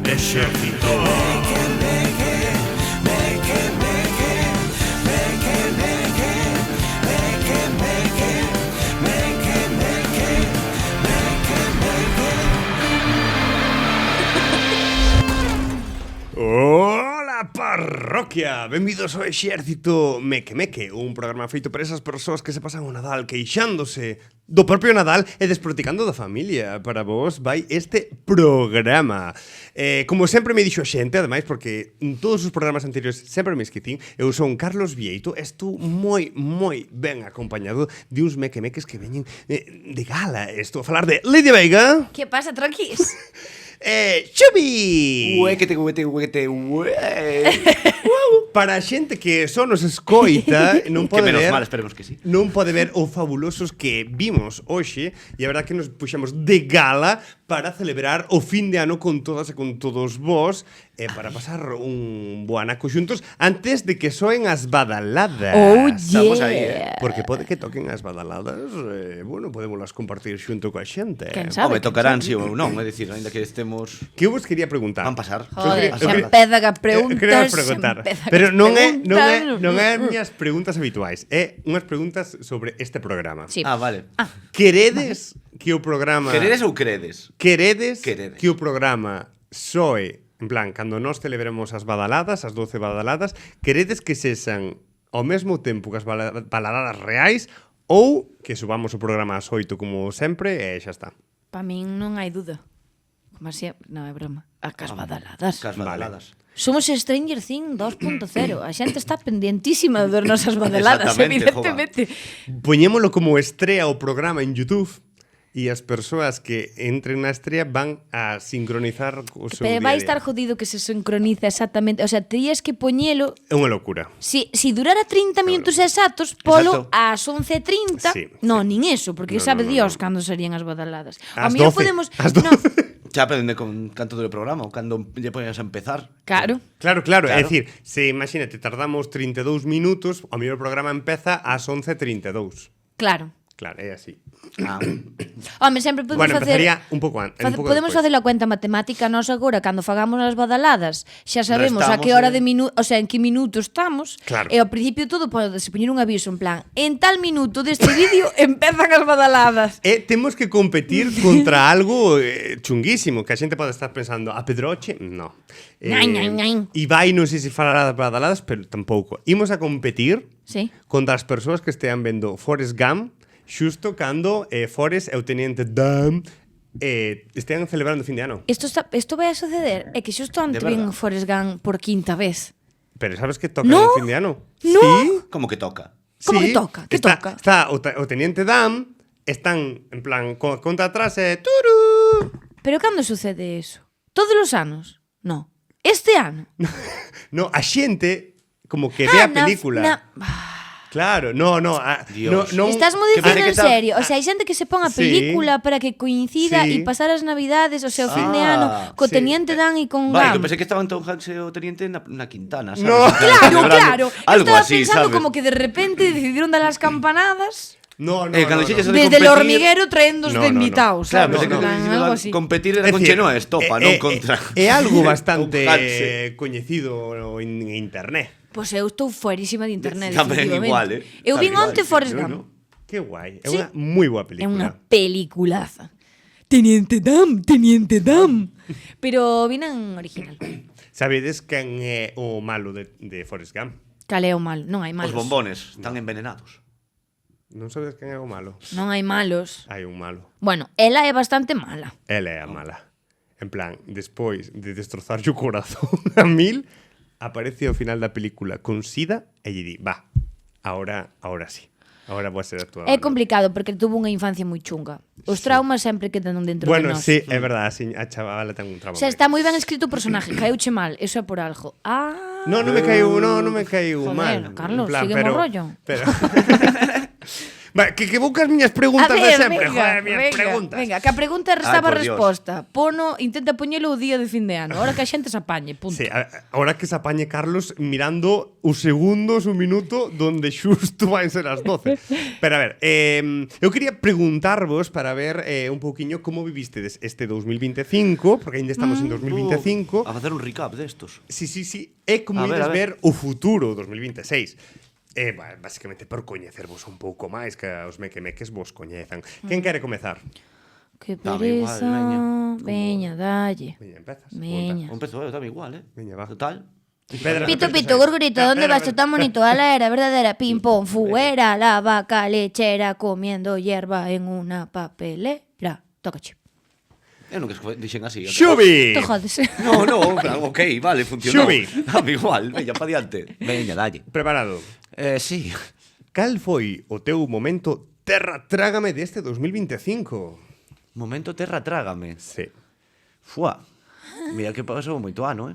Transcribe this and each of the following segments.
Exército. Ola, parroquia! Benvidos ao Exército Meque Meque, un programa feito por esas persoas que se pasan o Nadal queixándose do propio Nadal e desproticando da familia. Para vos vai este programa. Como sempre me dixo a xente, ademais, porque en todos os programas anteriores sempre me esquecín, eu son Carlos Vieito e estou moi ben acompañado de uns mequemeques que veñen de gala. Estou a falar de Lidia Veiga. Que pasa, tranquis? Xubi! Uequete. Para a xente que só nos escoita, non Que pode menos ver, mal, esperemos que sí. non pode ver o fabulosos que vimos hoxe, e a verdad que nos puxamos de gala para celebrar o fin de ano con todas e con todos vos, e para pasar un bo anaco xuntos antes de que soen as badaladas. Oh, Estamos yeah. aí, Porque pode que toquen as badaladas, bueno, podémoslas compartir xunto coa xente. Quen sabe? Home, tocarán si ou non, é dicir, ainda que estemos... Que eu vos quería preguntar? Van pasar. Joder, Eu xa quería- empeza a Quería preguntar, preguntar. Pero Pero non é as miñas preguntas habituais, é unhas preguntas sobre este programa. Sí. Ah, vale. Queredes que o programa Queredes ou credes? Queredes Queredes. que o programa soe, en plan, cando nós celebremos as badaladas, as 12 badaladas, queredes que sexan ao mesmo tempo que as badaladas reais ou que subamos o programa ás 8 como sempre e xa está. Pa min non hai duda. Como sempre, non é broma. A cas badaladas. Cas badaladas. Somos Stranger Things 2.0. A xente está pendientísima das nosas badaladas, Exactamente, evidentemente. Poñémolo como estrea o programa en YouTube e as persoas que entren na estrea van a sincronizar o seu Pero día vai a día. estar jodido que se sincroniza exactamente. O sea, terías que poñelo... É unha locura. Si durara 30 minutos exactos, polo Exacto. ás 11:30, Sí, non, nin eso, porque No, sabe no, Dios cando serían as badaladas. Ás Ao mellor 12, podemos... ás 12. No, Xa aprende con canto do programa, ou cando lle poñas a empezar. claro. Claro, Claro. é dicir, se imagínate, tardamos 32 minutos, o mellor programa empeza ás 11:32. Claro. Claro, é así. Ah. Home, sempre podemos Bueno, facer... empezaría un pouco antes. Podemos facer a cuenta matemática nós agora cando fagamos as badaladas, xa sabemos a que Restamos, hora de minuto, o sea, en que minuto estamos. Claro. E ao principio todo pode se poñer un aviso en plan, en tal minuto deste vídeo empezan as badaladas. E temos que competir contra algo chunguísimo, que a xente pode estar pensando, a Pedroche, no. Nain. Ibai non sei se falará das badaladas, pero tampouco. Imos a competir Sí. contra as persoas que estean vendo Forrest Gump, xusto cando Forrest e o Teniente Dan estean celebrando o fin de ano. Isto vai a suceder, é que xusto antes De vin verdad. Forrest Gump por quinta vez. Pero sabes que toca No. o fin de ano? No. Sí. Como que toca? Como que toca? Que toca? Está o Teniente Dan, están en plan contra atrás e turu. Pero cando sucede eso? Todos os anos? No. Este ano? No, a xente como que ve a na- película. Claro, no. Dios. Que Estás mo dicindo parece que en está- serio. O sea, hai xente que se pon a Sí. película para que coincida Sí. e pasar as navidades, o sea, o fin de Ah, ano, co sí. Teniente Dan e con Vale, Gam. que pensei que estaban Tom Hanks e o Teniente na Quintana, sabes? No. Claro. Algo Estaba así, pensando sabes? como que de repente decidieron dar las campanadas No. Cando dixeches de desde el competir- hormiguero traendos No, de no, no. invitados, Claro, ¿sabes? pensei En que plan, algo así. competir era É con dicir, Chenoa Estopa, non contra... É algo bastante Tom Hanks, coñecido en internet. Pois eu estou fuerísima de internet, Tamén definitivamente. igual, Eu vin Tamén onte igual, Forrest eu Gump. no. Que guai. É Sí. unha moi boa É película. unha peliculaza. Teniente Dan. Pero vinan original. Sabedes quen é o malo de Forrest Gump? Cal é o mal? Non hai malos. Os bombones están envenenados. Non sabedes quen é o malo? Non hai malos. Hai un malo. Bueno, ela é bastante mala. Ela é a mala. En plan, despois de destrozarlle o corazón a mil, aparece ao final da película con sida e lle di, va, ahora sí. Ahora vou a ser a tua. É banda". complicado porque tuvo unha infancia moi chunga. Os traumas sempre quedan dentro Bueno, de nós. sí, é verdade, así, a chavala ten un trauma. O sea, está moi ben escrito o personaje, caeuche mal, eso é por algo. Non me caiu Joder, mal. Carlos, En plan, sigue mo rollo. Pero Va, que vou cas miñas preguntas de sempre, joder, miñas preguntas. venga, que a pregunta restaba por Dios. resposta. Intenta poñelo o día de fin de ano. Ahora que a xente se apañe, punto. Sí, ahora que se apañe Carlos mirando os segundos, un minuto, donde xusto van ser as 12. Pero a ver, eu quería preguntarvos para ver un pouquiño como vivistedes este 2025, porque ainda estamos en 2025. A facer un recap destos. Sí. E como A ver, ides a ver. ver o futuro 2026. Basicamente por coñecervos un pouco máis que os mequemeques vos coñezan. Quen quere comezar? Que Dame igual, pereza. veña. Veña, dalle. Veña, empezas. Veña. Un pezo, dame igual, Veña, va. Total. Pedra, Pito, papel, pito, tijeras. gorgorito, No, ¿dónde espera, vas? espera. Tan bonito, a la era verdadera, ping pong, fuera la vaca lechera comiendo hierba en una papelera. Tócache. Eu nunca dixen así. Xubi! Te jodes. No, en plan, ok, vale, funcionou. Xubi. Dame igual, veña, pa diante. Veña, dalle. Preparado. Sí. Cal foi o teu momento terra trágame deste 2025? Momento terra trágame. Sí. Fua. Mira que pasou moito ano,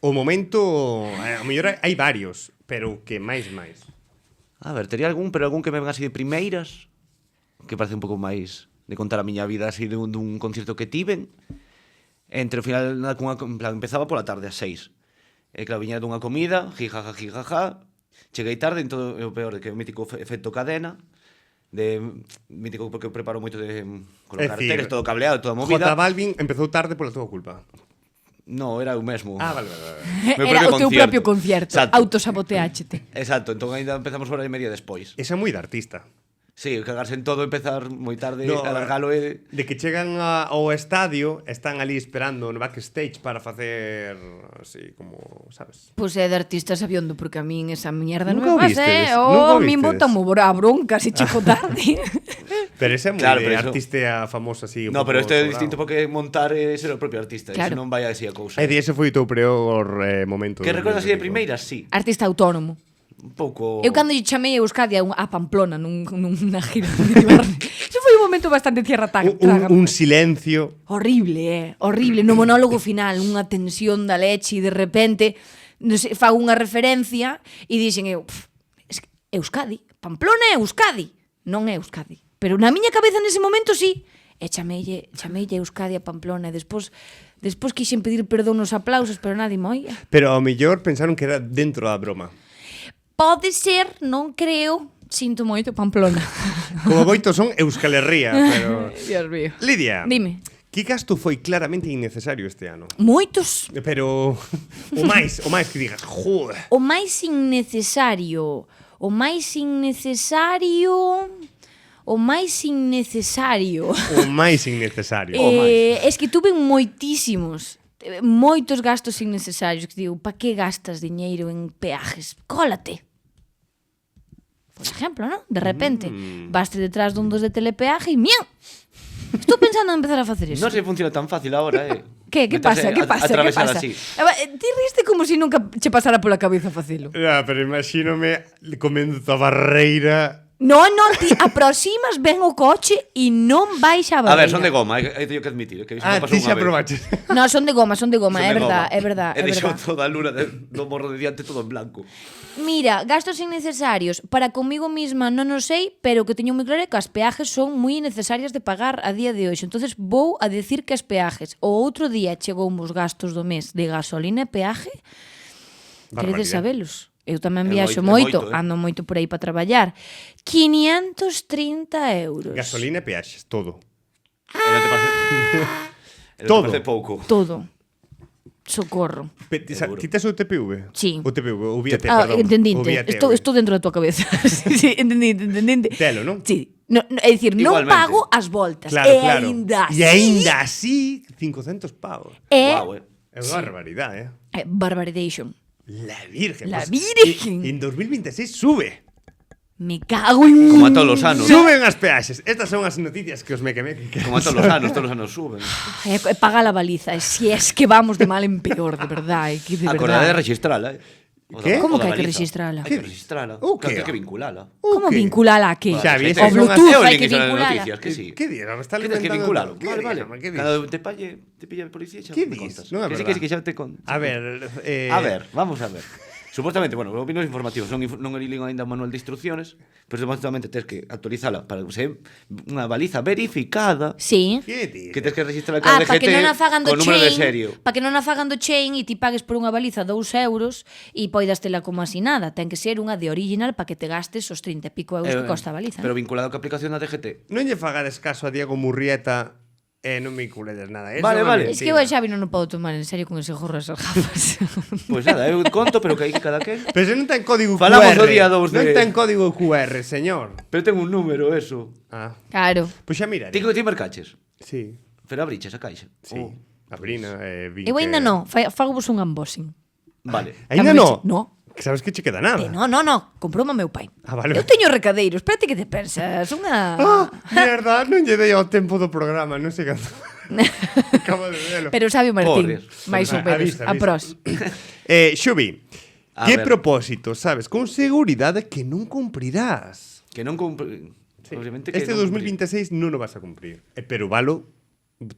O momento, a mellor hai varios, pero que máis. A ver, tería algún, pero algún que me ven así de primeiras, que parece un pouco máis de contar a miña vida así dun concierto que tiven. Entre o final, en plan, empezaba pola tarde ás 6. E claro, viña dunha comida, jijaja. Cheguei tarde, en todo o peor, de que o mítico efecto cadena, mítico porque eu preparo moito de con os É dicir, carteles, todo cableado, toda J movida. Balvin empezou tarde pola túa culpa. No, era o mesmo. Vale. Meu Era o teu concierto. propio concierto. Exacto. Autosaboteáchete. Exacto, entón ainda empezamos hora e media despois. Esa é moi de artista. Sí, cagarse en todo, empezar moi tarde, No, alargalo e... De que chegan ao estadio, están ali esperando no backstage para facer así como, sabes? Pois é de artista sabiondo, porque a min esa mierda non Nunca me o pasa, vistedes, A nunca o min vistedes. bota a bronca se checo tarde. Pero ese é moi Claro, de pero eso- artista famosa así. un No, pero pouco este é sobrado. distinto porque montar e ser o propio artista, Claro. claro. Non vai así a cousa. É di, ese foi o teu peor momento. Que recordas así de 2025. primeiras, sí. Artista autónomo. Un pouco... Eu cando lle chamei a Euskadi a Pamplona nunha gira de Ibarne. Eso foi un momento bastante tierra traga. Un silencio. Horrible, horrible. No monólogo final, unha tensión da leche e de repente non sei, fago unha referencia e dixen eu, es que Euskadi, Pamplona é Euskadi. Non é Euskadi. Pero na miña cabeza nese momento sí. E chameille Euskadi a Pamplona e despois quixen pedir perdón nos aplausos, pero nadie me oía. Pero ao mellor pensaron que era dentro da broma. Pode ser, non creo. Sinto moito Pamplona. Como moito son Euskalerría, pero... Dios mío. Lidia, Dime. que gasto foi claramente innecesario este ano? Moitos. Pero o máis que digas, joder. O máis innecesario. O máis innecesario. O máis innecesario. Es que tuve moitísimos. Moitos gastos innecesarios. Que digo, pa que gastas diñeiro en peajes? Cólate. Por exemplo, ¿no? De repente, vaste detrás dun dos de telepeaje e miau. Estou pensando en empezar a facer eso. Non se funciona tan fácil ahora, Que pasa? Que pasa? Que Atravesar pasa? así. Ti riste como se nunca che pasara pola cabeza facelo. Pero imagínome comendo a barreira. Non, ti aproximas ben o coche e non vais a A ver, barreira. son de goma, hai teño que admitir, que iso me pasou Ti unha xa vez. probaches. No, son de goma, Son é de verdad, goma. é verdad, E é deixou verdad. toda a luna do morro de diante todo en blanco. Mira, gastos innecesarios, para comigo misma non o sei, pero o que teño moi claro é que as peajes son moi innecesarias de pagar a día de hoxe. Entonces vou a decir que as peajes. O outro día chegou os gastos do mes de gasolina e peaje. Queredes Barbaridade. sabelos? Eu tamén É viaxo moito, moito, ando moito por aí para traballar. 530 euros. Gasolina e peaxes, todo. E non te parece... E non Todo. te parece pouco. Todo. Socorro. Seguro. Ti tes o TPV? Sí. O TPV, o VIAT, Ah, perdón. O entendinte. VIAT, Estou dentro da tua cabeza. sí, entendinte. Telo, non? Sí. No, é dicir, non Igualmente. pago as voltas. Claro, e claro. aínda E aínda así, 500 pavos. É Guau, É unha barbaridade, barbaridation. La Virgen. La pues, Virgen. En 2026 sube. Me cago en... Como a todos os anos. Suben as peaxes. Estas son as noticias que os mequemeque. Como a todos os anos suben. Paga la baliza. Si es que vamos de mal en peor, de verdad. Que de Acordade de verdad. registrala, ¿Qué? Como O da que hai que baliza. registrala? Hai que registrala. O Claro, que? hai que vinculala. Como que? vinculala a que? Xavi, O esas son as- Bluetooth É o hai link que esa de vinculala. noticias, que sí. Que día? Me está Que tens que alimentando. vinculalo. ¿Qué Vale, día? vale. ¿Qué Cando día? te pilla a policía xa ¿Qué me dis? contas. Non é Que sí, verdad. que xa te conto. A ver, A ver, vamos a ver. Supuestamente, bueno, opinos informativos, non li lín ainda o manual de instrucciones, pero supuestamente tens que actualizala para ser unha baliza verificada, Sí. Que ti? que tens que registrar a Para que non a fagan do con número de chain, serio. para que non a fagan do chain e ti pagues por unha baliza 2 euros e poidas tela como asinada. Ten que ser unha de original para que te gastes os 30 e pico euros que costa a baliza. Pero vinculado coa aplicación da DGT. Non lle fagades caso a Diego Murrieta e non me vinculedes nada. Eso Vale, é vale. Es que eu a Xavi non o podo tomar en serio con ese gorro e esas gafas. Pois nada, eu conto, pero que aí que cada quen. Pero se non ten código Falamos QR. o día 2 Non de- ten código QR, señor. Pero ten un número, eso. Ah, Claro. pois xa mira. Ti mercaches, Sí, pero abriches a caixa. sí. Oh, Abrina, vi Eu ainda que- non, fago vos un unboxing. Vale. Ainda Dame non? No. Que sabes que che queda nada. No, comprou o meu pai. Ah, vale. Eu teño recadeiros, espérate que te pensas, unha... Ah, mierda, non lle dei ao tempo do programa, non sei canto. Acabo de velo. Pero Xavi Martín, Porres. máis ou menos, Avisa. a pros. Xubi, A que ver. propósito, sabes, con seguridade que non cumprirás? Que non cumpre... Sí. Obviamente que Este non 2026 non o vas a cumprir. Pero valo,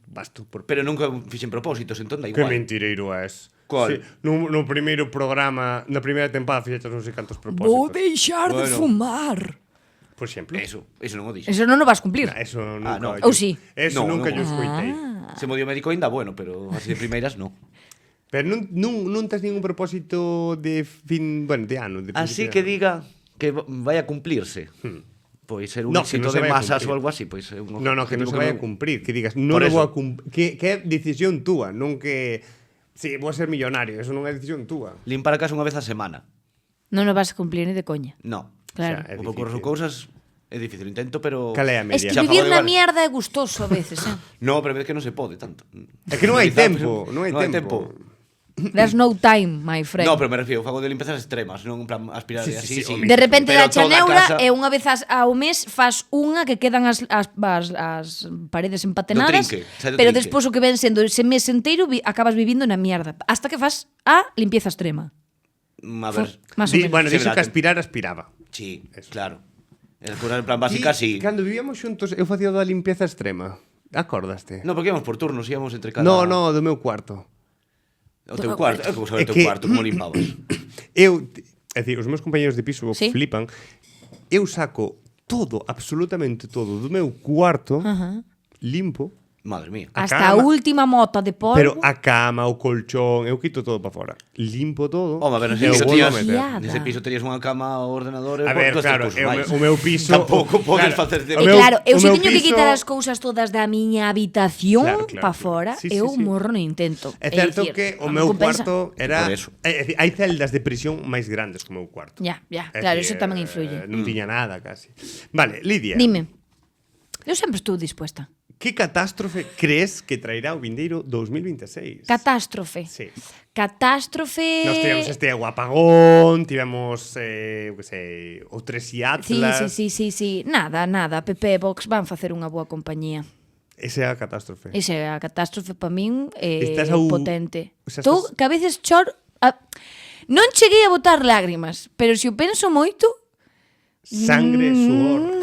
vas tú por... Pero nunca fixen propósitos, entón da Que igual. mentireiro és. Cual? Sí, no primeiro programa, na primeira tempada fixeches non sei cantos Vou propósitos. deixar de Bueno. fumar. Por exemplo. Eso non o dixo. Eso non o vas cumplir. Eso nunca. no. Ou sí. Eso No, nunca no. yo escoitei. Se mo dio médico ainda, bueno, pero así de primeiras non. Pero non tes ningún propósito de fin, bueno, de ano, de Así principio que de ano. diga que vai a cumplirse. Pois ser un No, que éxito non se de vai a masas cumplir. ou algo así, pois é un No, que non objetivo se vai a non- cumprir, que digas, non Por o vou eso. a cumprir, que é decisión túa, non que si, vou a ser millonario, eso non é decisión túa. Limpar a casa unha vez a semana. Non o vas a cumplir ni de coña. No. Claro. Xa, é O que ocurre son difícil. cousas é difícil, intento, pero Cal é a Es media? que Xa vivir fago na igual. mierda é gustoso a veces, eh? No, pero é que non se pode tanto. É que non hai Quizá, tempo, pero non hai tempo. There's no time, my friend. No, pero me refiero, fago de limpezas extremas, non en plan aspirar Sí, e sí, así. sí, home. De repente Pero da toda a chaneura casa- e unha vez ao mes fas unha que quedan as paredes empatenadas, Do trinque, sai do pero trinque. despois o que ven sendo ese mes enteiro acabas vivindo na mierda, hasta que fas a limpieza extrema. A ver, Más ou menos. Bueno, Sí, dixo que verdad. aspiraba. sí, claro. Es curar en plan básica, sí. Cando vivíamos xuntos, eu facía da limpieza extrema. Acordaste? No, porque íamos por turnos, íamos entre cada... No, do meu cuarto. O teu cuarto, é como saber É o teu que- cuarto, como limpabas. É dicir, os meus compañeros de piso Sí. flipan. Eu saco todo, absolutamente todo do meu cuarto limpo, Madre mía. A Hasta a cama. última mota de polvo. pero a cama, o colchón, eu quito todo para fora. Limpo todo. Home, a ver, e nese o piso, volvo a tías, meter. Fiada. nese piso terías unha cama, o ordenador... A ver, claro, o meu piso... Tampouco podes facerte... E o meu- claro, eu o se meu teño que piso- quitar as cousas todas da miña habitación Claro, pa fora, Sí, sí, eu sí. morro no intento. É certo dicir, que o non meu compensa. cuarto era... Por eso. É dicir, hai celdas de prisión máis grandes que o meu cuarto. Ya, É claro, dicir, eso tamén influye. Non tiña nada, casi. Vale, Lidia. Dime. Eu sempre estou dispuesta. Que catástrofe crees que traerá o vindeiro 2026? Catástrofe. Sí. Catástrofe... Nos tivemos este apagón, tivemos, eu que sei, o Tres Sí, Atlas... sí. Nada. PP e Vox van facer unha boa compañía. Esa é a catástrofe. Esa é a catástrofe para min Estás ao- potente. o sea, Estou estás- que a veces non cheguei a botar lágrimas, pero se o penso moito, Sangre, suor,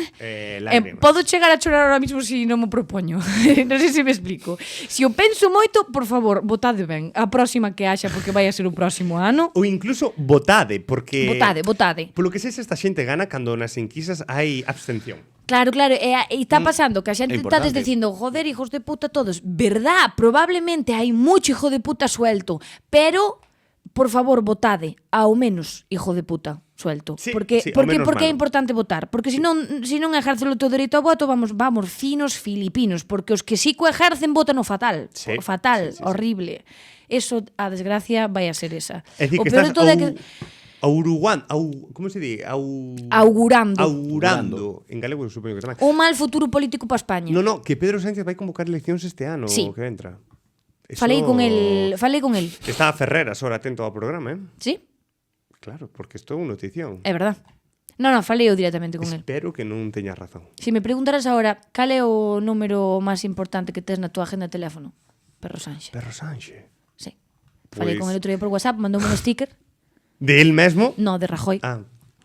lágrimas. podo chegar a chorar ahora mismo se non me propoño. Non sei se me explico. Se o penso moito, por favor, votade ben. A próxima que haxa, porque vai a ser o próximo ano. Ou incluso votade, porque... Votade. Polo que sei, esta xente gana cando nas enquisas hai abstención. Claro, e está pasando que a xente É está importante. dicindo, joder, hijos de puta todos. Verdad, probablemente hai mucho hijo de puta suelto, pero, por favor, votade ao menos hijo de puta suelto. Sí, porque sí, ao menos porque é malo. importante votar. Porque se non exerce o teu dereito ao voto, vamos finos filipinos. Porque os que sí que o exercen votan o fatal. Sí, O fatal, sí. horrible. Eso, a desgracia, vai a ser esa. É dicir, o que peor estás de todo é que... como se di? Augurando. Augurando. En galego supoño que tamén. Un mal futuro político para España. No, que Pedro Sánchez vai convocar eleccións este ano, Sí. que entra. Falei con el. Está a Ferreras, ahora atento ao programa, Sí, Claro, porque isto é unha notición. é verdad. Non, falei eu directamente con el. Espero que non teñas razón. Se me preguntaras agora, cal é o número máis importante que tes na túa agenda de teléfono? Perro Sánchez. Perro Sánchez. Sí. Falei Pois- con el outro día por WhatsApp, mandoume un sticker. De él mesmo? No, de Rajoy.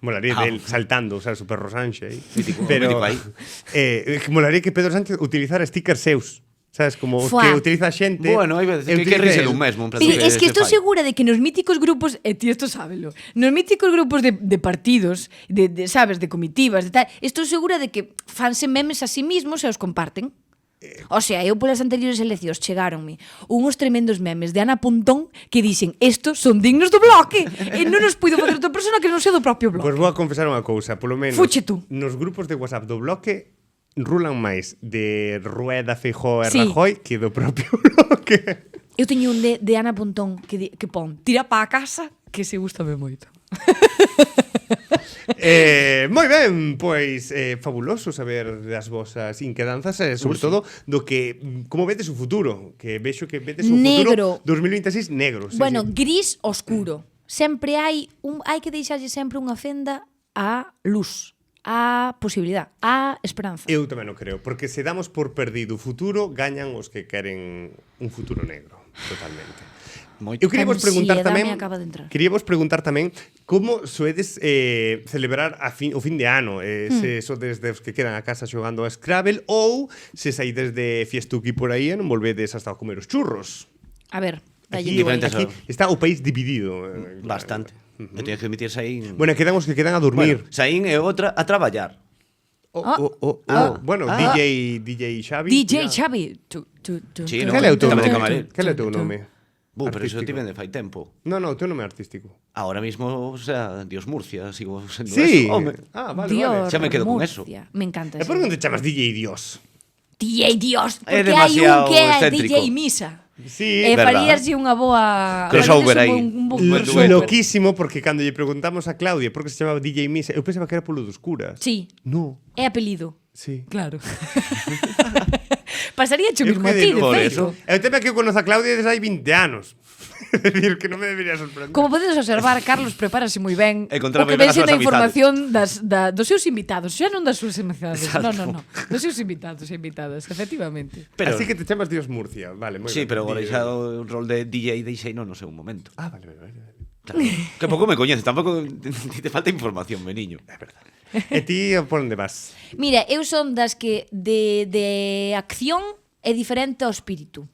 Molaría Ah. de él saltando, sabes, o Perro Sánchez. Mítico, Pero mítico aí. molaría que Pedro Sánchez utilizara stickers seus. Sabes, como Fuá. que utiliza a xente. Bueno, hai veces que utiliza rise el. dun mesmo, en plan, Pero que es que se estou fai. segura de que nos míticos grupos, e ti isto sábelo, nos míticos grupos de partidos, sabes, de comitivas, de tal, estou segura de que fanse memes a sí mismos e os comparten. O sea, eu polas anteriores eleccións chegáronme unhos tremendos memes de Ana Pontón que dixen estos son dignos do bloque e non nos puido facer outra persona que non sea do propio bloque. Pois vou a confesar unha cousa, polo menos Fuche tú. nos grupos de WhatsApp do bloque rulan máis de Rueda, Feijóo e Sí. Rajoy que do propio bloque. Eu teño un de Ana Pontón que pon tira pa a casa que se gustame moito. Moi ben, pois fabuloso saber das vosas inquedanzas e sobre todo do que como vedes o futuro, que vexo que vedes o Negro. futuro 2026 negro, sí, Bueno, sí. gris oscuro. Sempre hai que deixarlle sempre unha fenda á luz, á posibilidad, á esperanza. Eu tamén o creo, porque se damos por perdido o futuro, gañan os que queren un futuro negro, totalmente. Moito. Eu quería vos preguntar Ansiedade tamén, me acaba de entrar. quería vos preguntar tamén como soedes celebrar o fin de ano, se sodes dos que quedan a casa xogando a Scrabble ou se saides de fiestuki por aí e non volvedes hasta a comer os churros. A ver, dalle Aquí, tú aí. diferentes aquí está o país dividido. Bastante. E teñes que emitirse aí. Bueno, quedan os que quedan a dormir. Bueno, saín e outra a traballar. Bueno, DJ Xavi. DJ ya. Xavi. Sí, Cal é o teu Tamén de nome? camareiro. Cal é o teu nome? Pero iso Artístico. ti vende fai tempo. No, o teu nome é artístico. Ahora mismo, o sea, Dios Murcia, sigo sendo Sí. eso. Home. Ah, vale, Dios, vale. Xa me quedo con eso. Murcia. Me encanta E por eso. que non te chamas DJ Dios? DJ Dios, É porque hai un demasiado que é excéntrico. DJ Misa. Sí, E verdad. faríaslle unha boa Crossover faríaslle aí. un bo Lo- crossover. Loquísimo, porque cando lle preguntamos a Claudia por que se chamaba DJ Misa, eu pensaba que era polo dos curas. Sí, No, é apelido. sí. Claro. Pasaría cho Eu mismo a quedei ti, de por feito. eso. É o tema que eu conozo a Claudia desde hai 20 anos. É dicir, que non me debería sorprender. Como podedes observar, Carlos prepárase moi ben E o controla que moi ben ven as súas sendo a información dos seus invitados, xa non das súas invitadas. Exacto. No. Dos seus invitados e invitadas, efectivamente. Pero, Así que te chamas Dios Murcia, vale, moi sí, ben. pero agora DJ. xa o rol de DJ deixei non sei un momento. Ah, vale. Claro. Que pouco me coñeces, tampouco ti te falta información, meniño. É verdade. E ti, por onde vas? Mira, eu son das que de acción é diferente ao espírito.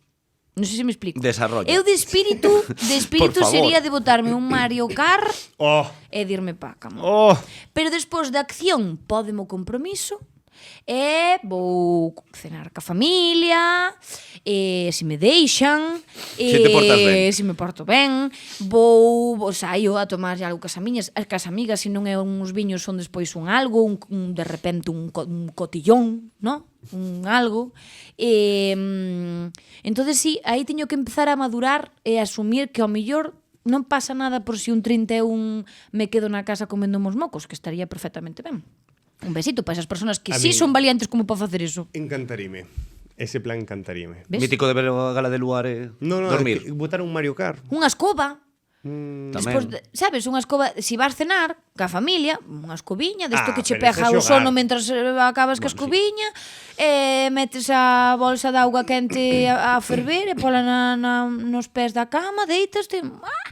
Non sei se me explico. Desarrolla. Eu de espírito Por favor. sería de botarme un Mario Kart Oh, e de irme pa cama. oh. Pero despois da acción pódeme o compromiso e vou cenar ca familia, e se me deixan, Se te portas ben. se me porto ben, vou saio a tomar algo cas amigas, se non é uns viños son despois un algo, de repente un cotillón, ¿no? Un algo. Entonces sí, aí teño que empezar a madurar e asumir que ao millor non pasa nada por si un 31 me quedo na casa comendo uns mocos, que estaría perfectamente ben. Un besito para esas personas que A sí min- son valientes como para facer eso. Encantaríame. Ese plan encantaríame. Ves? Mítico de ver a gala de Luar e No, dormir. botar un Mario Kart. Unha escoba. Tamén. Despois, sabes, unha escoba, si vas cenar ca familia, unha escobiña, desto Ah, que che pero pega ese o xogar. sono mentras acabas ca escobiña, metes a bolsa de auga quente a ferver e pola nos pés da cama, deitaste,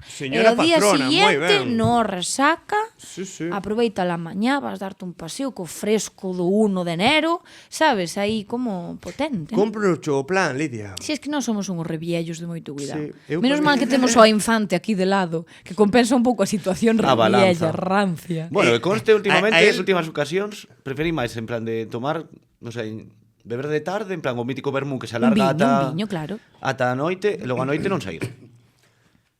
Señora e ao día patrona, moi siguiente, ben. no resaca, Sí, sí. aproveita la mañá, vas darte un paseo co fresco do 1 de enero, sabes, aí como potente. ¿no? Compro o plan, Lidia. Si es que non somos unhos reviellos de moito cuidado. Sí, eu Menos cuando- mal que temos ao infante aquí de lado, que compensa un pouco a situación A balanza. reviella, rancia. Bueno, e conste últimamente, a él- as últimas ocasións, preferí máis en plan de tomar, non sei, beber de tarde, en plan o mítico vermú que se alarga Un viño, claro. ata a noite, e logo a noite non sair.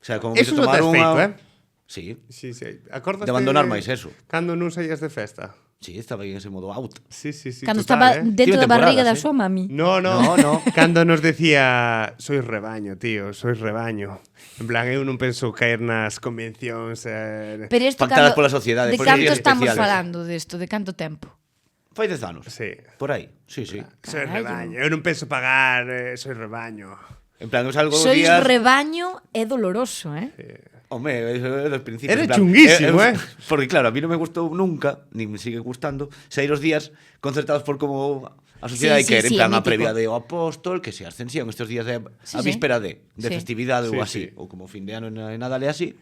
O sea, como Eso que non tomar tes unha... feito, Sí, Sí, sí. Acordaste De abandonar máis eso. Cando non saías de festa? sí, estaba aí en ese modo out. Sí, sí, sí. Cando total, estaba dentro Tiene da barriga temporadas, da súa mami. No, No, no. Cando nos decía sois rebaño, tío, sois rebaño. En plan, eu non penso caer nas convencións. Pero isto Pactadas cando, pola sociedade, de por canto días estamos especiales. falando desto, de canto tempo? Fai 10 anos. Sí. Por aí, sí, sí. Sois Carallo. rebaño. Eu non penso pagar, sois rebaño. En plan, é algo Sois días... rebaño é doloroso, eh? Home, eso é dos principios. Era en plan, chunguísimo, Porque claro, a mí non me gustou nunca, nin me sigue gustando, sair os días concertados por como a sociedade Sí, sí, quere, sí, en plan é a mítico. previa de o apóstol, que se ascensión estes días de Sí, a sí. víspera de Sí. festividade Sí, ou así, sí. ou como fin de ano e Nadal e así,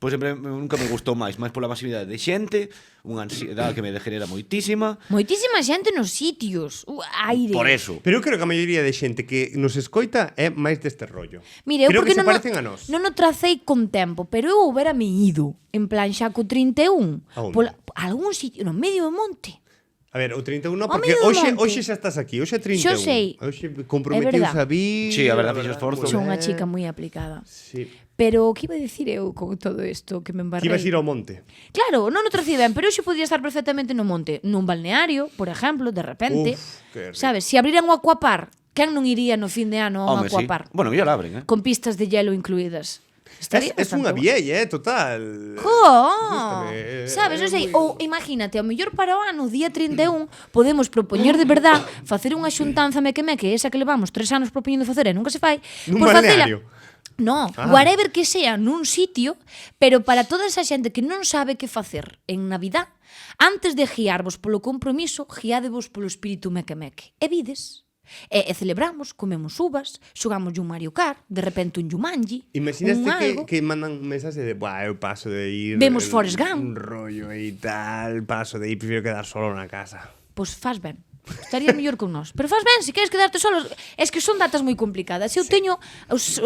Pois sempre nunca me gustou máis pola masividade de xente, unha ansiedade que me degenera moitísima. Moitísima xente nos sitios. Aire. Por eso. Pero eu creo que a maioría de xente que nos escoita é máis deste rollo. Mire, eu creo porque que se non, parecen a nós. non o tracei con tempo, pero eu houbera me ido, en plan xa co 31, A onde? algún sitio, no medio do monte. A ver, o 31 Ao porque medio do hoxe monte. xa estás aquí, hoxe é 31. Xo sei. Hoxe É comprometeus verdad. a vir. Sí, a verdad, fixo esforzo. Son unha chica moi aplicada. Sí. Pero o que iba a dicir eu con todo isto que me embarrei? Que ibas ir ao monte. Claro, non o tracei ben, pero hoxe podía estar perfectamente no monte, nun balneario, por exemplo, de repente. Uf, que rico. Sabes, se abriran o aquapar, quen non iría no fin de ano a un Home, sí. aquapar? Bueno, ya la abren, Con pistas de hielo incluídas. Estaría Es bastante unha guai. vieilla, total. Gústame. Sabes, eu sei, ou imagínate, ao mellor para o ano, día 31, podemos propoñer de verdad facer unha xuntanza meque esa que levamos 3 anos propoñendo facer e nunca se fai. Nun por facela- balneario. No, Ah. whatever que sea nun sitio, pero para toda esa xente que non sabe que facer en Navidad, antes de guiarvos polo compromiso, guiádevos polo espírito meque. E vides. E celebramos, comemos uvas, xogamos un Mario Kart, de repente un Jumanji, Imaginaste un algo. que mandan un mensaje de, buah, eu paso de ir... Vemos Forrest Gump. Un rollo e tal, paso de ir, prefiero quedar solo na casa. Pois faz ben. Estaría mellor con nós. Pero faz ben, se queres quedarte solos. Es que son datas moi complicadas. Eu teño os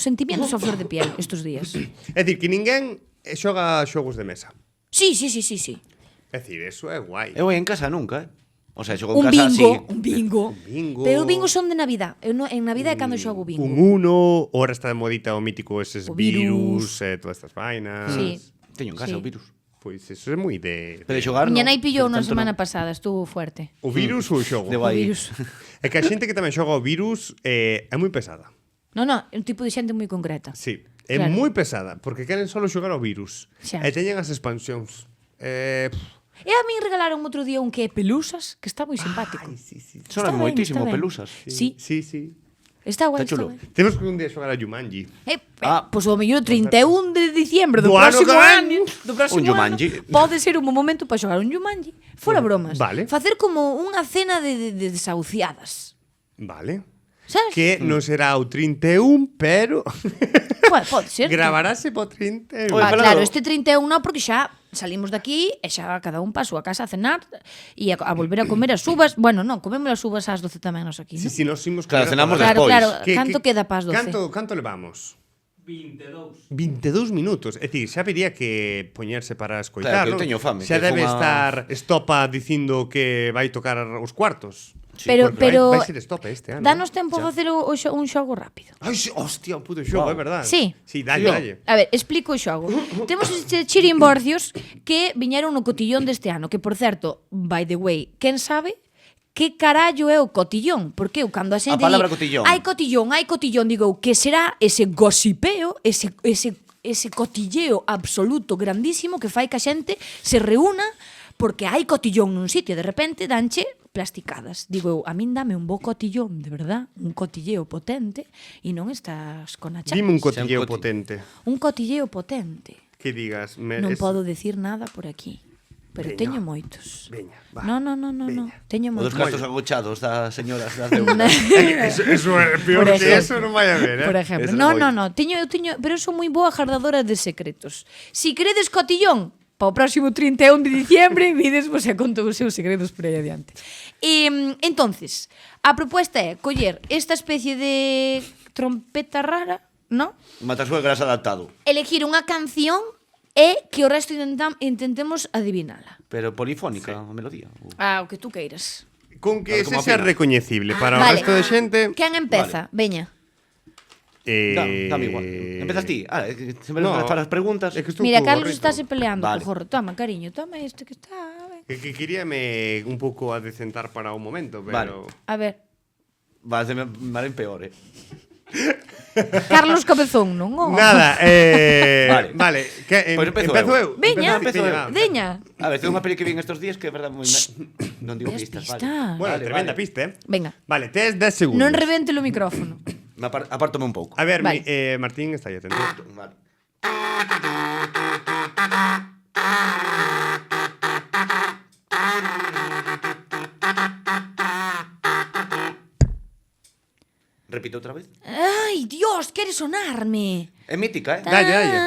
sentimientos a flor de piel estes días. É dicir, que ninguén xoga xogos de mesa. Sí. É dicir, eso é guai. Eu en casa nunca, O sea, xogo Un en casa, bingo, sí. un bingo. Bingo. Pero os bingos son de Navidad. Eu en Navidad é cando xogo bingo. Un uno, ahora está de modita o mítico eses O virus. todas estas vainas. Sí. Teño en casa Sí. o virus. Pois eso é moi de... Pero de xogar Miña non, nai pillou pero unha tanto semana non. pasada, estuvo fuerte. O virus ou o xogo? De O guai. virus. É que a xente que tamén xoga o virus é moi pesada. No, é un tipo de xente moi concreta. Sí, é Claro. moi pesada, porque queren solo xogar ao virus. Xa. E teñen as expansións. E a min regalaron outro día un que é pelusas, que está moi simpático. Ai, sí, sí. Está Sonan ben, moitísimo está ben. pelusas. Sí, Sí, sí. está guai, Está está chulo. guai. Temos que un día xogar a Jumanji. Pois o mellor 31 de diciembre do Do ano próximo que ven. ano, do próximo Un Jumanji. ano, pode ser un bom momento para xogar un Jumanji. Fora bromas. Vale. Facer como unha cena de desahuciadas. Vale. Sabes? Que non será o 31, pero Pode ser. gravarase po 31. Oi, Claro, falado. este 31 non, porque xa salimos de aquí e xa cada un pasou a casa a cenar e a volver a comer as uvas. Bueno, non, comemos as uvas ás 12 tamén nos aquí, Si, non? si nos imos Claro, comer a cenamos todas. despois. Claro, canto queda pas 12? Canto levamos? 22 minutos. É dicir, xa vería que poñerse para escoitarlo. Claro, que eu teño fame, Xa que debe fuma- estar Estopa dicindo que vai tocar os cuartos. Pero, Porque pero vai ser Estopa este ano. danos tempo a facer un xogo rápido. Ai, sí, hostia, un puto xogo, Wow. é verdade. Sí. Sí, dalle, dalle. A ver, explico o xogo. Temos estes chirimborcios que viñeron no cotillón deste ano, que por certo, by the way, quen sabe que carallo é o cotillón? Porque eu cando a xente palabra di, cotillón. hai cotillón, digo, eu, que será ese gossipeo, ese cotilleo absoluto, grandísimo, que fai que a xente se reúna porque hai cotillón nun sitio, de repente danche plasticadas. Digo eu, a min dame un bo cotillón, de verdad, un cotilleo potente, e non estás con achaques. Dime un cotilleo Xa un potente. Un cotilleo potente. Que digas. Non podo decir nada por aquí. Pero Veña. teño moitos. Veña, va. No. Veña. Teño O dos moitos. cartos agochados das señoras das deudas. Eso é peor Por que ejemplo. eso non vai a ver, Por exemplo. Ese No. era moi. Eu teño, pero eu son moi boa guardadora de secretos. Si queredes cotillón, para o próximo 31 de diciembre, vides, vos e conto os seus segredos por aí adiante. E, entonces, a proposta é coller esta especie de trompeta rara, ¿no? Matasuegras adaptado. Elegir unha canción e que o resto intentemos adivinala. Pero polifónica, a melodía. Ah, o que tú queiras. Con que A ver como ese sea opina. recoñecible para o Vale. resto de xente. Quen empeza? Veña. Dame igual. Empezas ti. Ah, sempre No, para as preguntas. É que estou Mira, co Carlos gorrito. estáse peleando Vale. co gorro. Toma, cariño, toma este que está... ven. Que queríame un pouco a decentar para o momento, pero... A ver, Vas de mal en peor, Carlos Cabezón, non? Oh. Nada, Vale. vale que, Pois empezo empezo eu. eu. Veña, Empezo eu. veña. A ver, tengo unha peli que vi en estos días que é verdad moi... Non digo Des pistas, pista. vale. Bueno, Vale, tremenda vale. pista, eh? Venga. Vale, tes 10 segundos. Non revente o micrófono. Apártome un pouco. A ver, Vale. Martín, está aí atento. Vale. Repito outra vez. Ai, Dios, quere sonarme. É mítica, Dalle, dalle.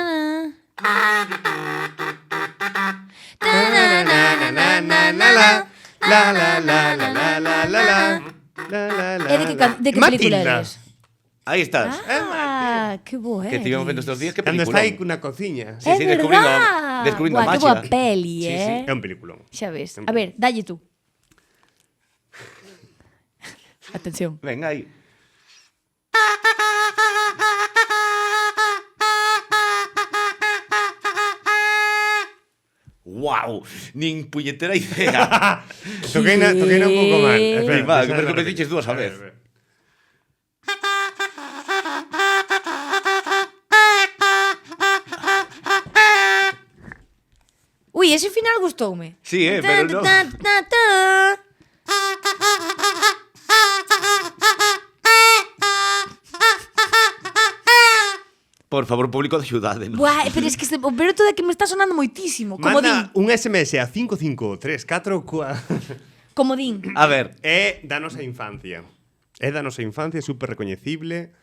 De que película eres? Aí estás. Que bo, Que estivemos vendo estes días, que Cando película. está aí cunha cociña. Sí, sí, descubrindo a Buah, que magia. boa peli, Sí, sí. É un peliculón. Xa ves. A ver, dalle tú. Atención. Venga aí. Wow, nin puñetera idea. Toqueina un pouco mal. Sí, va, que deixa de me repetiches dúas a vez. ver. Ui, ese final gustoume. Sí, pero no. Por favor, público de axudade, non? Buah, pero es que o Berto de que me está sonando moitísimo. Manda Comodín. un SMS a 5534 Comodín. A ver, É da nosa infancia. É da nosa infancia, super recoñecible.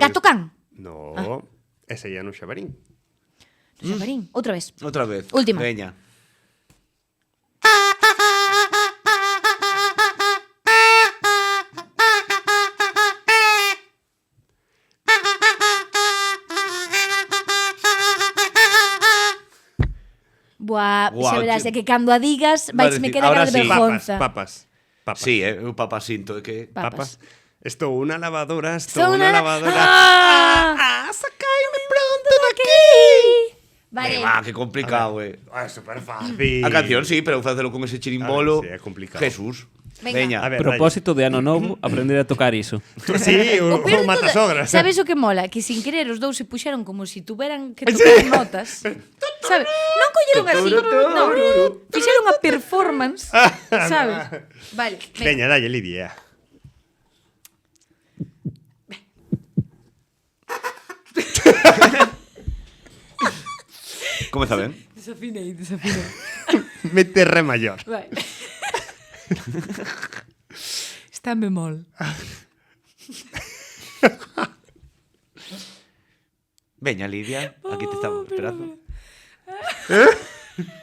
Gato can. No, ese ya no xabarín. Xabarín. Outra vez. outra vez. Última. Veña. Buah, Guau, xa verás, que- é que cando a digas vais me decir, quedar ahora cara de sí. vergonza. Papas. Sí, o papasinto, que... Papas. Estou unha lavadora, estou Son unha una- lavadora. ¡Ah! Sacaime pronto daqui. Vale. Va, que complicado, É super fácil. A canción sí, pero facelo con ese chirimbolo. A ver, sí, é complicado. Jesús. Venga. Veña. A ver, Propósito de ano novo, aprender a tocar iso. Sí, o peor de todo- matasogras. Sabes o que mola? Que sin querer os dous se puxeron como si tuveran que Sí. tocar notas. Sabes? Non colleron así. Non. Fixeron a performance. Sabes? Vale. Veña, dalle, Lidia. Comeza ben. Desafinei. Mete re maior. Vai. Está en bemol. Veña, Lidia, aquí te estamos esperando.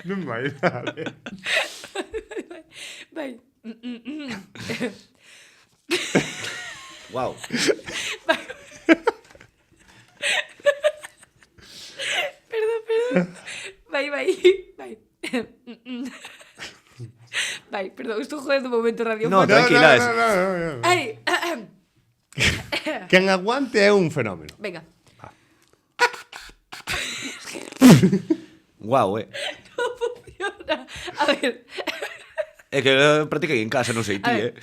Non vai dar. Vai. Wow. Perdón. Vai. Vai, perdón, estou jodendo un momento No, radiofónico. tranquila. No. Ai, Quen aguante é un fenómeno. venga. Wow, Non funciona. A ver, É que practiquei en casa, non sei ti, A ver.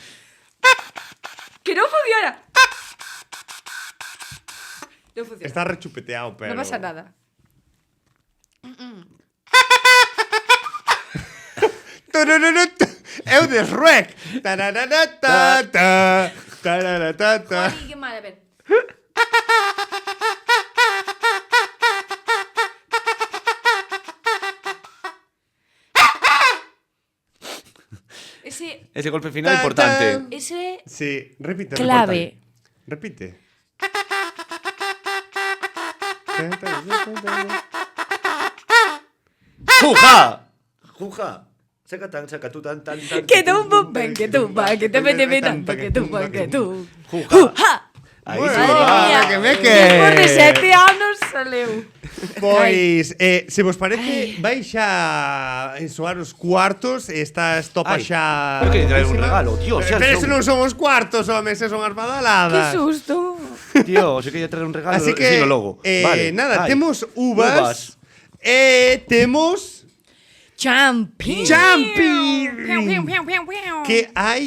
que non funciona. Non funciona. Está rechupeteado, pero... Non pasa nada. É o de Shrek. Tarararatata, tararatata. Joder, que mal, a ver. Ese golpe final importante. Ese Sí, repite. clave. Repite. ¡Juja! ¡Juja! Saca tú tan. Que tumbo, ven, que tumba, que te mete tanto, que tumba, que tú. Juja. ¡Ja! Aí Bueno, sí. Madre mía, que me que. despois de 7 anos saleu. Pois, se vos parece, vai xa ensoar os cuartos, estas topas Ai, xa... pero que traer un regalo, tío, xa Pero son- ese non son os cuartos, home, ese son as Que badaladas. susto. Tío, se quería traer un regalo. Así sí, que, lo logo. Vale. nada, Ai. temos uvas, e temos Champi. champi, Que que hai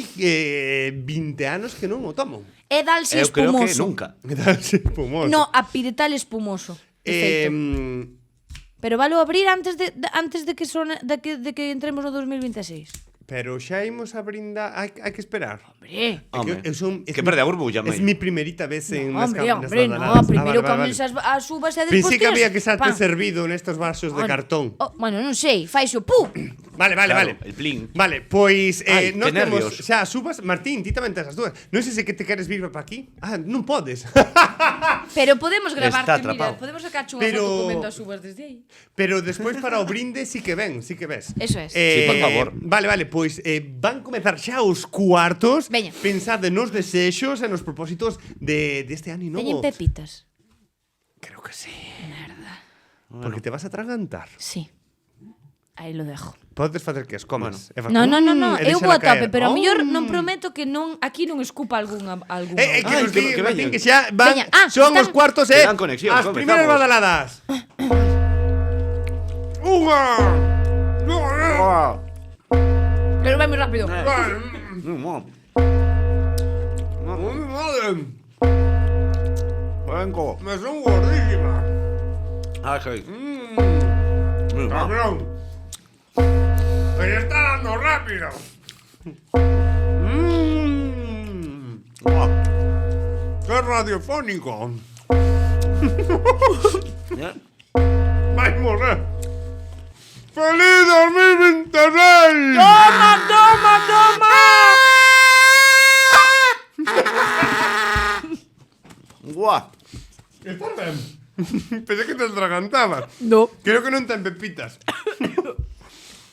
20 anos que non o tomo. é dalse Eu creo que espumoso. nunca. Dalse espumoso. No, a piretal espumoso. De feito. Pero valo abrir antes de que sone, de que entremos no 2026. Pero xa imos a brindar, hai que esperar. Hombre. Home, Es que perde a burbulla, Es mei. mi primerita vez en las Hombre, nas no, badaladas. primeiro vale. comes as uvas e despois Pensei que había que ser pan. servido nestes vasos de cartón. Oh, bueno, non sei, faixo pu. Vale, Claro, el plin. Vale, pois Ai, nós que temos nervios. xa as uvas. Martín, ti tamén tes as dúas. Non sei se que te queres vir para aquí. Ah, non podes. Pero podemos gravar, Está que mira, atrapado. podemos sacar unha Pero- foto comendo as uvas desde aí. Pero despois para o brinde sí que ven, sí que ves. Eso es. Sí, por favor. Vale, pois van comezar xa os cuartos. Veña. Pensade nos desexos e nos propósitos deste ano novo. Teñen pepitas. Creo que sí. Merda. Porque te vas a atragantar. Sí. Aí lo dejo. Podes facer que as comes. E fas- No, e eu deixala vou a tope, caer. pero a Oh. mellor non prometo que non aquí non escupa algún. Que Ai, nos que diga, Martín, veñan. que xa van, Veña, son están- os cuartos, Que dan conexión, as come, primeiras estamos. badaladas. Unha! Pero vai moi rápido. Vengo. Me son gordísimas. Ah, sí. Cabrón. Me está dando rápido. ¡Qué radiofónico! ¡Vai morrer! ¡Feliz 2026! Toma! Guau. Estás ben? Pensé que te atragantabas. No. Creo que non ten pepitas.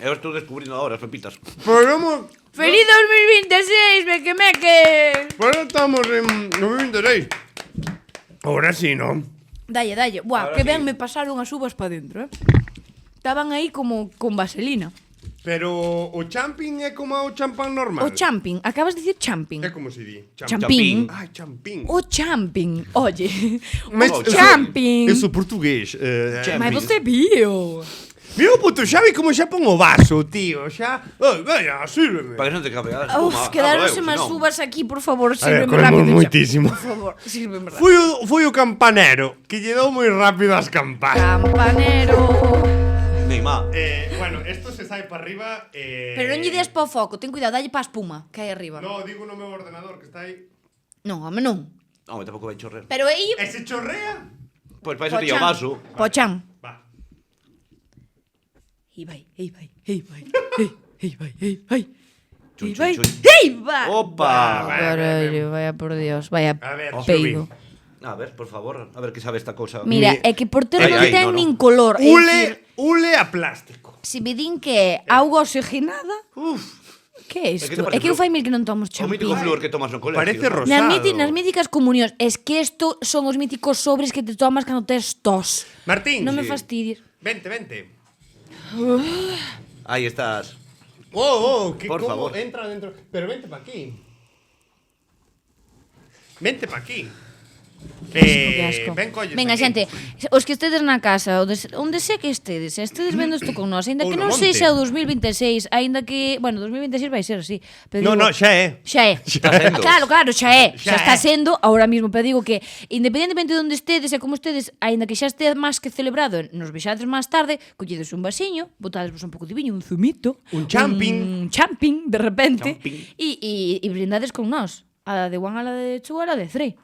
Eu estou descubrindo ahora as pepitas. Podemos... Feliz 2026, meque. Pues estamos en 2026. Ahora sí, ¿no? Dalle. Buah, Ahora que sí. ben me pasaron as uvas pa dentro, Estaban aí como con vaselina. Pero o champín é como o champán normal. O champing, acabas de dicir champing. É como se di. Champín. Ai, champín. O champing, oye. Mas o eu sou- champing. Eu sou portugués. Mas você viu. Mira o puto Xavi como xa pon o vaso, tío. Xa... Oh, vaya, sírveme. Para que non te cabe a espuma. Uf, quedaronse Abro eu, máis senón. uvas aquí, por favor, ver, sírveme comemos rápido. moitísimo. Por favor, sírveme rápido. Foi o campanero que lle dou moi rápido as campanas. Campanero. Neymar. Bueno, esto se sae para arriba. Pero non lle des pa o foco, ten cuidado, dalle pa a espuma que hai arriba. No, digo no meu ordenador que está aí. Non, home, non. Home, tampouco vai chorrer. Pero aí... E se chorrea? Pois para iso te o vaso. Pochan. Va. Aí vai. Aí vai. Chun, Aí vai. chun, chun. Aí vai. Opa. Carallo, vaya por Dios, vaya A ver, peido. A ver, por favor, a ver que sabe esta cousa. Mira, é que por ter Ai, non ai, ten no, no. nin color. É dicir, Ule a plástico. se me din que é auga oxigenada, Uf, que é que isto? te parece É que eu flor? fai mil que non tomo o mítico champín. flúor que tomas no colegio. Parece ¿no? rosado. Nas míticas comunións, es que isto son os míticos sobres que te tomas cando tes tos. Martín. Non me Sí. fastidies. Vente. Aí estás. Que Por como favor. entra dentro. Pero vente pa aquí. Vente pa aquí. Que asco. Ven, colles Venga, aquí. xente, os que estedes na casa, onde sei que estedes vendo isto con nós, aínda Ou que no non monte. sexa o 2026, aínda que, bueno, 2026 vai ser así, pero No, digo, xa é. Xa é. Está sendo. Claro, xa é. Xa Xa está é. sendo ahora mismo, pero digo que independentemente de onde estedes e como estedes, aínda que xa este máis que celebrado, nos vexades máis tarde, colledes un vasiño, botadesvos un pouco de viño, un zumito, Un champing. un champing de repente Champing. e brindades con nós. A de one, a la de two, a la de three.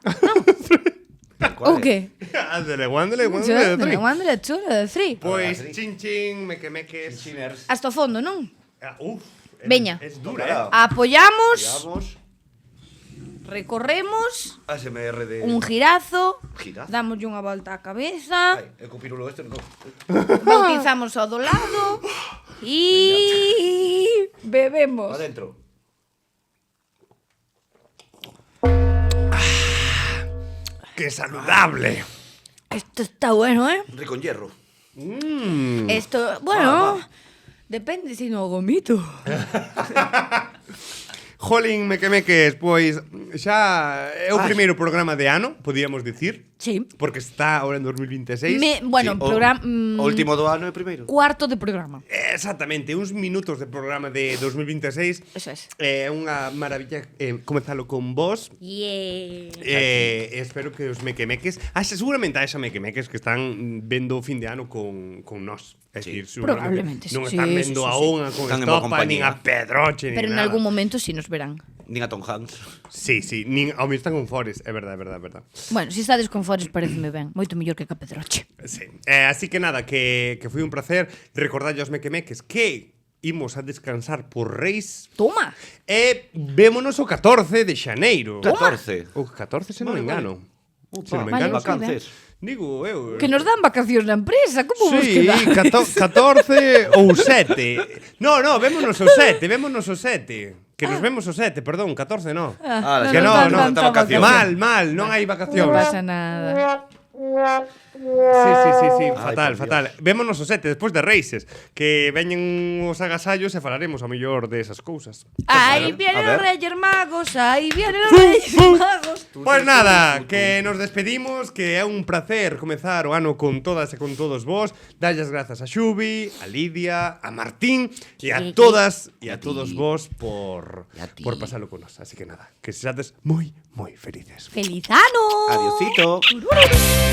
¿Cuál O es? que? Ándale, A de one, a la de two, a la de three. Pois, chin, meques. Hasta o fondo, non? Uf. Veña. Es dura, Apoyamos, Vamos. recorremos, ASMR de... un girazo, Girazo. damoslle unha volta á cabeza, Ai, el copirulo este non. bautizamos ao do lado e bebemos. Adentro. ¡Qué saludable! Esto está bueno, ¿eh? Rico en hierro. Esto, bueno, depende si no gomito. Jolín, meques, pois xa é o primeiro programa de ano, podíamos dicir, Sí. porque está ahora en 2026. Bueno, Sí, programa... O último do ano é primeiro. Cuarto de programa. Exactamente, uns minutos de programa de 2026. Eso es. É unha maravilla comezalo con vos. Yeah. Espero que os mequemeques seguramente haxa mequemeques que están vendo o fin de ano con nós. É Sí. dicir, Probablemente, non sí, están sí, vendo sí, a sí. unha con Están en boa estopa, nin compañía. a Pedroche, nin Pero en nada. algún momento sí nos verán. Nin a Tom Hanks. Sí, nin ao mío están con Forest, é verdade. Bueno, si estades con Forest pareceme ben. Moito mellor que Capedroche. Sí. Así que nada, que foi un placer recordarlle aos mequemeques que imos a descansar por Reis Toma. e vémonos o 14 de xaneiro. 14. O 14 se non me Vale, engano. Se non me Vale, engano. vacances. Digo eu. Que nos dan vacacións na empresa, como vos Sí, queda? 14 ou 7. No, vémonos o 7, vémonos o 7. Que nos vemos o 7, perdón, 14 no. Ah, non que nos no, dan no, tanta tanta vacación. Mal, non hai Non vacacións. pasa nada. Sí, Ay, fatal, por fatal. Vémonos o 7 despois de Reixes, que veñen os agasallos e falaremos ao mellor desas cousas. Aí Bueno, vienen a ver. los Reyes Magos, aí vienen los Reyes Magos. Pois nada, que nos despedimos, que é un placer comezar o ano con todas e con todos vos. Dalles grazas a Xubi, a Lidia, a Martín e a todas e a todos vos por pasalo con nos. Así que nada, que sexades moi felices. ¡Feliz ano! Adiosito. Tururú.